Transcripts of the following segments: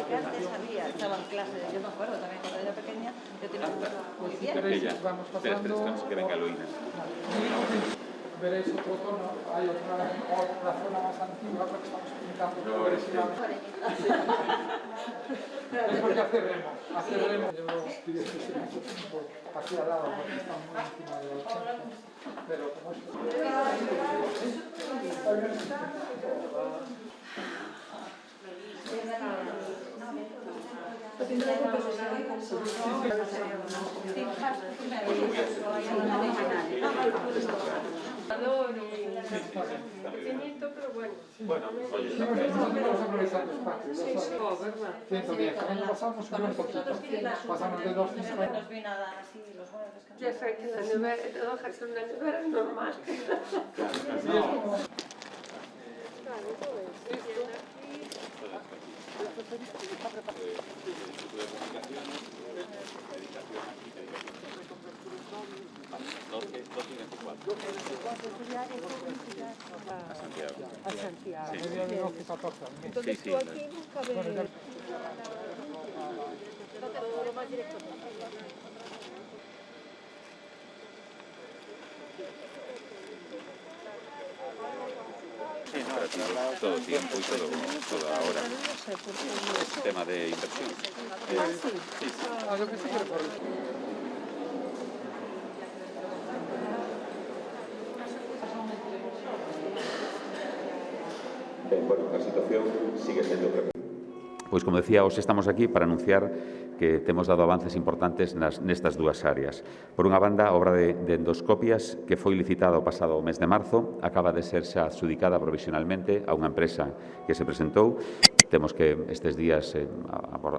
que antes había, estaba en clase, yo me acuerdo también cuando era pequeña, yo tenía un perro muy bien. Espera, que venga Luina. Veréis otro tono, hay otra zona más antigua, otra que estamos pintando progresivamente. Es porque hace remo. Yo pido que sea mucho tiempo aquí al lado porque están muy encima de 80. Pero como esto... Pequeñito, pero bueno. Estamos aprovechando espacio. 110. El año pasado nos subió un poquito. Pasamos de 250. Nos viene a dar así los muebles que Ya sé que la nevera, te dejas una nevera normal. A Santiago. Entonces tú aquí nunca ves... Todo tiempo y toda hora. Tema de inversión. Lo que sí que recuerdo. Bueno, la situación sigue siendo preocupante. Pois, como decía, hoxe estamos aquí para anunciar que temos dado avances importantes nestas dúas áreas. Por unha banda, a obra de endoscopias que foi licitada o pasado mes de marzo, acaba de ser xa adxudicada provisionalmente a unha empresa que se presentou. Temos que estes días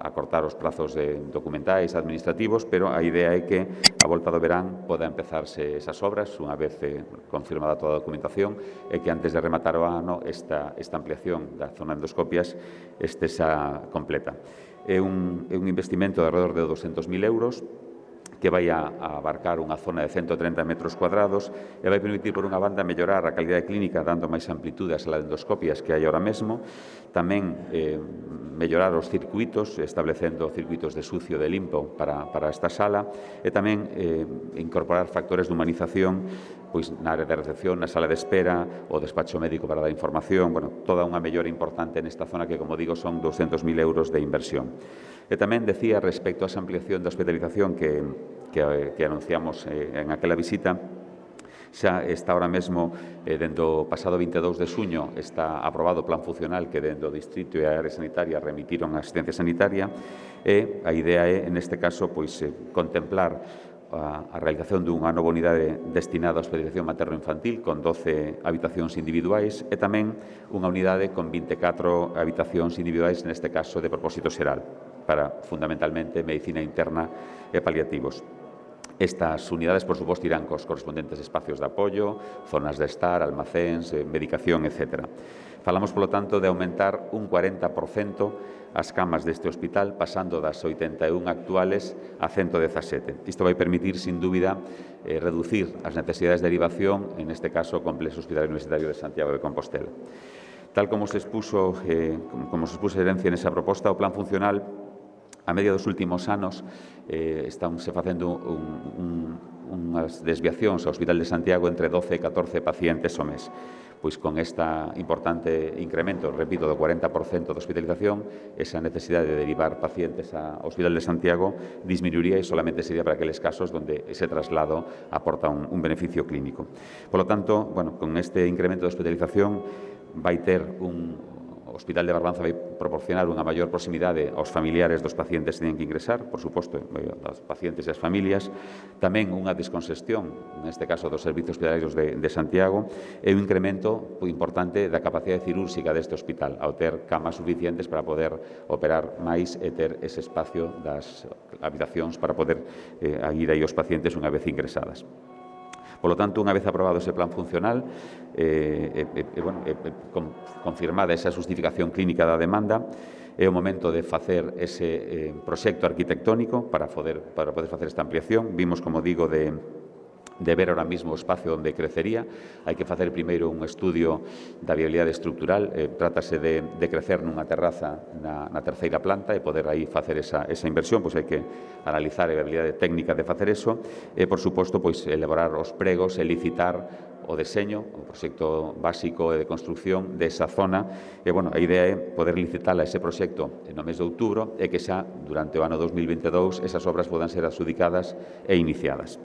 acortar os prazos documentais, administrativos, pero a idea é que a volta do verán poda empezarse esas obras, unha vez confirmada toda a documentación, e que antes de rematar o ano esta ampliación da zona de endoscopias este xa completa. É un investimento de alrededor de 200.000 euros que vai a abarcar unha zona de 130 metros cuadrados e vai permitir, por unha banda, mellorar a calidade clínica dando máis amplitude á sala de endoscopias que hai ahora mesmo, tamén mellorar os circuitos, establecendo circuitos de sucio e de limpo para esta sala e tamén incorporar factores de humanización pois na área de recepción, na sala de espera, o despacho médico para dar información, toda unha mellora importante nesta zona que, como digo, son 200.000 euros de inversión. E tamén decía respecto á ampliación da hospitalización que anunciamos en aquela visita, xa está ahora mesmo, dende o pasado 22 de xuño, está aprobado o plan funcional que dende o distrito e a área sanitaria remitiron a asistencia sanitaria e a idea é, neste caso, pois contemplar a realización dunha nova unidade destinada á hospitalización materno-infantil con 12 habitacións individuais e tamén unha unidade con 24 habitacións individuais, neste caso de propósito xeral, para fundamentalmente medicina interna e paliativos. Estas unidades, por suposto, irán cos correspondentes espacios de apoio, zonas de estar, almacéns, medicación, etc. Falamos, polo tanto, de aumentar un 40% as camas deste hospital, pasando das 81 actuales a 117. Isto vai permitir, sin dúbida, reducir as necesidades de derivación, en este caso, o Complexo Hospitalario Universitario de Santiago de Compostela. Tal como se expuso herencia nesa proposta, o plan funcional, a medio dos últimos anos, estánse facendo unhas desviacións ao Hospital de Santiago entre 12 e 14 pacientes ao mes. Pois con este importante incremento, repito, do 40% de hospitalización, esa necesidade de derivar pacientes ao Hospital de Santiago disminuiría e solamente sería para aqueles casos onde ese traslado aporta un beneficio clínico. Por lo tanto, con este incremento de hospitalización vai ter o Hospital de Barbanza vai proporcionar unha maior proximidade aos familiares dos pacientes que teñen que ingresar, por suposto, aos pacientes e as familias, tamén unha descongestión, neste caso dos servizos hospitalarios de Santiago, e un incremento importante da capacidade cirúrxica deste hospital, ao ter camas suficientes para poder operar máis e ter ese espacio das habitacións para poder ir aí os pacientes unha vez ingresadas. Por lo tanto, unha vez aprobado ese plan funcional, confirmada esa justificación clínica da demanda, é o momento de facer ese proxecto arquitectónico para poder facer esta ampliación. Vimos, como digo, de de ver ahora mismo o espacio onde crecería. Hai que facer primeiro un estudio da viabilidade estrutural. Trátase de crecer nunha terraza na terceira planta e poder aí facer esa inversión. Pois hai que analizar a viabilidade técnica de facer eso e, por suposto, pois elaborar os pregos e licitar o deseño, o proxecto básico de construcción desa zona. E, bueno, a idea é poder licitala ese proxecto no mes de outubro e que xa durante o ano 2022 esas obras podan ser adxudicadas e iniciadas.